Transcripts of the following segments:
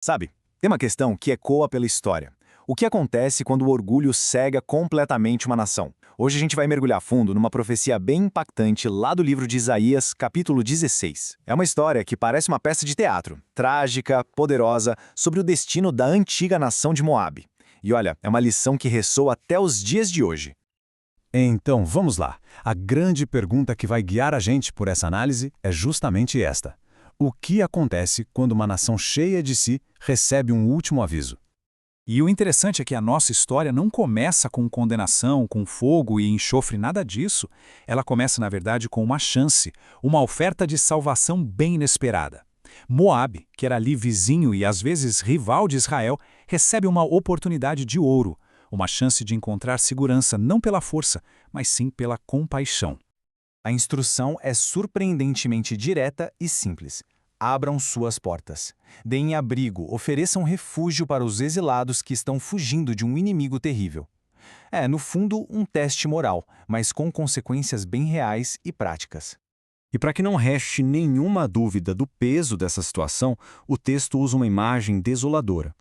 Sabe, tem uma questão que ecoa pela história. O que acontece quando o orgulho cega completamente uma nação? Hoje a gente vai mergulhar fundo numa profecia bem impactante lá do livro de Isaías, capítulo 16. É uma história que parece uma peça de teatro, trágica, poderosa, sobre o destino da antiga nação de Moabe. E olha, é uma lição que ressoa até os dias de hoje. Então, vamos lá. A grande pergunta que vai guiar a gente por essa análise é justamente esta. O que acontece quando uma nação cheia de si recebe um último aviso? E o interessante é que a nossa história não começa com condenação, com fogo e enxofre, nada disso. Ela começa, na verdade, com uma chance, uma oferta de salvação bem inesperada. Moabe, que era ali vizinho e às vezes rival de Israel, recebe uma oportunidade de ouro, uma chance de encontrar segurança não pela força, mas sim pela compaixão. A instrução é surpreendentemente direta e simples. Abram suas portas. Deem abrigo, ofereçam refúgio para os exilados que estão fugindo de um inimigo terrível. É, no fundo, um teste moral, mas com consequências bem reais e práticas. E para que não reste nenhuma dúvida do peso dessa situação, o texto usa uma imagem desoladora.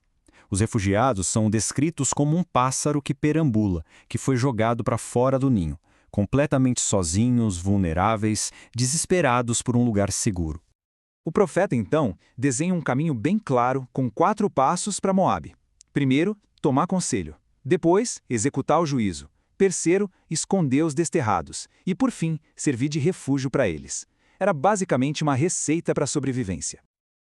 Os refugiados são descritos como um pássaro que perambula, que foi jogado para fora do ninho, completamente sozinhos, vulneráveis, desesperados por um lugar seguro. O profeta, então, desenha um caminho bem claro com 4 passos para Moabe. Primeiro, tomar conselho. Depois, executar o juízo. Terceiro, esconder os desterrados. E, por fim, servir de refúgio para eles. Era basicamente uma receita para a sobrevivência.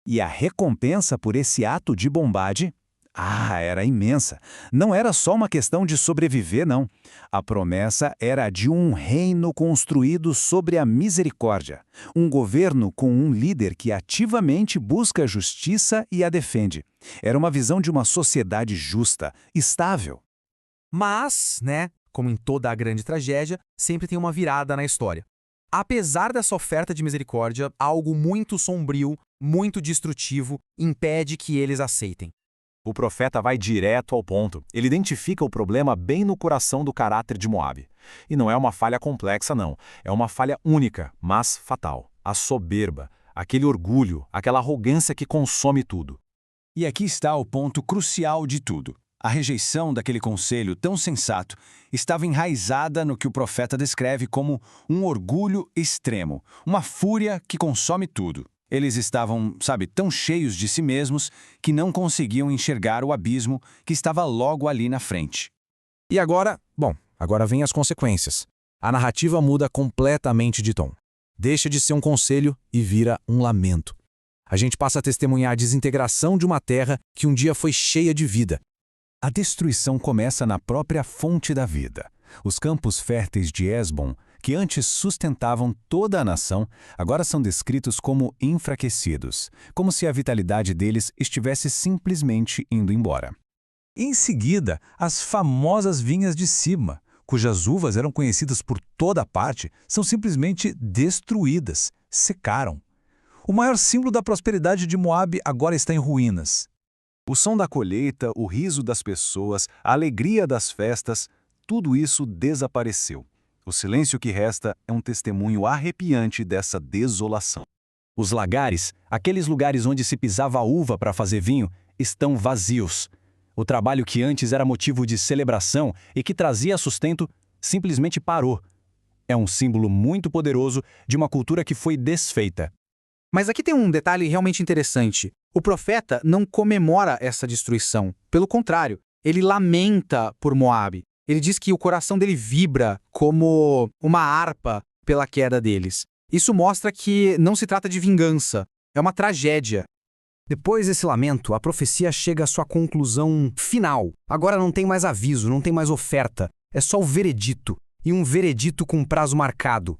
E a recompensa por esse ato de bondade? Era imensa. Não era só uma questão de sobreviver, não. A promessa era de um reino construído sobre a misericórdia. Um governo com um líder que ativamente busca a justiça e a defende. Era uma visão de uma sociedade justa, estável. Mas, como em toda a grande tragédia, sempre tem uma virada na história. Apesar dessa oferta de misericórdia, algo muito sombrio, muito destrutivo, impede que eles aceitem. O profeta vai direto ao ponto. Ele identifica o problema bem no coração do caráter de Moabe. E não é uma falha complexa, não. É uma falha única, mas fatal. A soberba, aquele orgulho, aquela arrogância que consome tudo. E aqui está o ponto crucial de tudo. A rejeição daquele conselho tão sensato estava enraizada no que o profeta descreve como um orgulho extremo, uma fúria que consome tudo. Eles estavam, tão cheios de si mesmos que não conseguiam enxergar o abismo que estava logo ali na frente. E agora, agora vem as consequências. A narrativa muda completamente de tom. Deixa de ser um conselho e vira um lamento. A gente passa a testemunhar a desintegração de uma terra que um dia foi cheia de vida. A destruição começa na própria fonte da vida. Os campos férteis de Hesbon, que antes sustentavam toda a nação, agora são descritos como enfraquecidos, como se a vitalidade deles estivesse simplesmente indo embora. Em seguida, as famosas vinhas de Sibma, cujas uvas eram conhecidas por toda parte, são simplesmente destruídas, secaram. O maior símbolo da prosperidade de Moabe agora está em ruínas. O som da colheita, o riso das pessoas, a alegria das festas, tudo isso desapareceu. O silêncio que resta é um testemunho arrepiante dessa desolação. Os lagares, aqueles lugares onde se pisava a uva para fazer vinho, estão vazios. O trabalho que antes era motivo de celebração e que trazia sustento, simplesmente parou. É um símbolo muito poderoso de uma cultura que foi desfeita. Mas aqui tem um detalhe realmente interessante. O profeta não comemora essa destruição. Pelo contrário, ele lamenta por Moabe. Ele diz que o coração dele vibra como uma harpa pela queda deles. Isso mostra que não se trata de vingança, é uma tragédia. Depois desse lamento, a profecia chega à sua conclusão final. Agora não tem mais aviso, não tem mais oferta, é só o veredito, e um veredito com prazo marcado.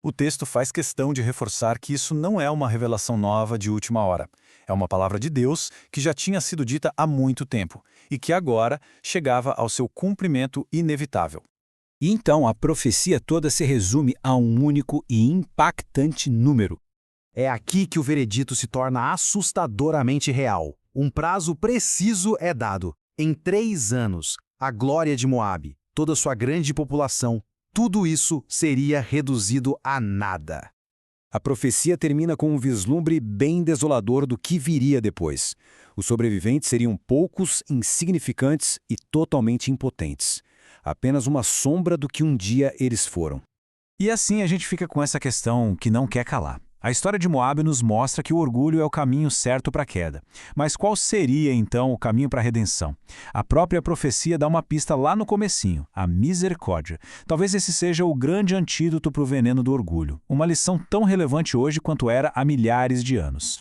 O texto faz questão de reforçar que isso não é uma revelação nova de última hora. É uma palavra de Deus que já tinha sido dita há muito tempo e que agora chegava ao seu cumprimento inevitável. E então a profecia toda se resume a um único e impactante número. É aqui que o veredito se torna assustadoramente real. Um prazo preciso é dado. Em 3 anos, a glória de Moabe, toda sua grande população, tudo isso seria reduzido a nada. A profecia termina com um vislumbre bem desolador do que viria depois. Os sobreviventes seriam poucos, insignificantes e totalmente impotentes. Apenas uma sombra do que um dia eles foram. E assim a gente fica com essa questão que não quer calar. A história de Moabe nos mostra que o orgulho é o caminho certo para a queda. Mas qual seria, então, o caminho para a redenção? A própria profecia dá uma pista lá no comecinho, a misericórdia. Talvez esse seja o grande antídoto para o veneno do orgulho. Uma lição tão relevante hoje quanto era há milhares de anos.